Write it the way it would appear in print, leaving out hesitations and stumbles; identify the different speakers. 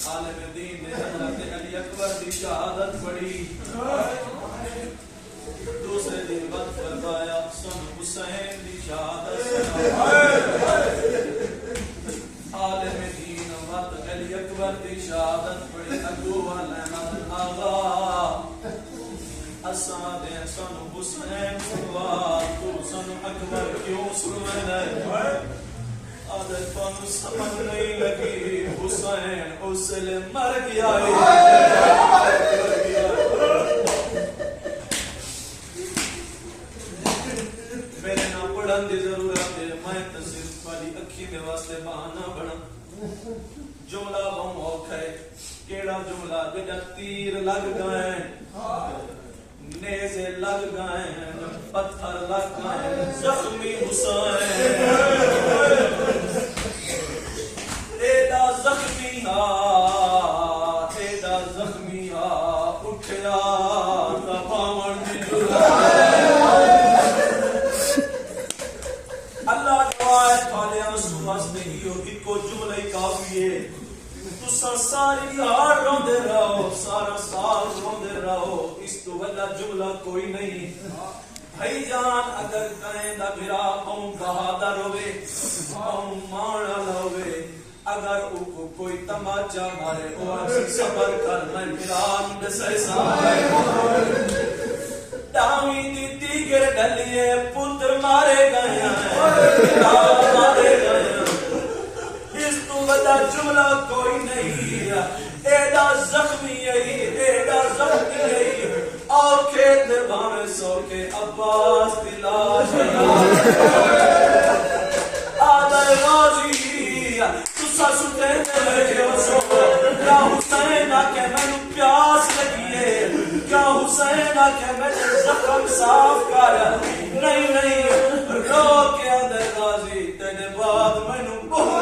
Speaker 1: عالم دین نے حضرت علی اکبر کی شہادت پڑھی. دوسرے دن بعد فرمایا سن حسین کی شہادت عالم دین وقت علی اکبر کی شہادت پڑھی. اگو والے آغا اساں دے سن حسین سوال تو سن اکبر کیوں سنوے آدھے تو سمجھ نہیں لگی حسین اس لئے مر گیا میرے نہ پڑھن دی ضرورت ہے میں تو صرف والی اکھی دے واسطے بہانہ بنا جملہ بہم اوکھا ہے کیڑا جملہ جڑا تیر لگ گئے نیزے لگ گئے پتھر لگ گئے زخمی حسین ایڈا زخمی اٹھیا تپاون دی اللہ دعائے تھالے آسواز نہیں ہو ایک جملہ ہی کافی ہے. تسا ساری ہار روندے رہو سارا سال روندے رہو اس تو وجہ جملہ کوئی نہیں. بھائی جان اگر کہیں دا بھرا ہوں بہادر ہوئے ہوں مانا ہوئے اگر اوکو کوئی تماچا مارے او آسی صبر کر میں بھران دسے سامنے ڈاوی دی دیگر ڈلیے پتر مارے گئے ہیں مارے گئے ہیں اس تو وجہ جملہ کوئی نہیں. ایڈا زخمی ہے اور کھیت بھامے سو کے عباس دلاش آدھے غازی تسا ستے لگے سو کیا حسین آکے میں نو پیاس لگی ہے کیا حسین آکے میں نے زخم صاف کر نہیں رو کے آدھے غازی تینے بعد میں نو بہت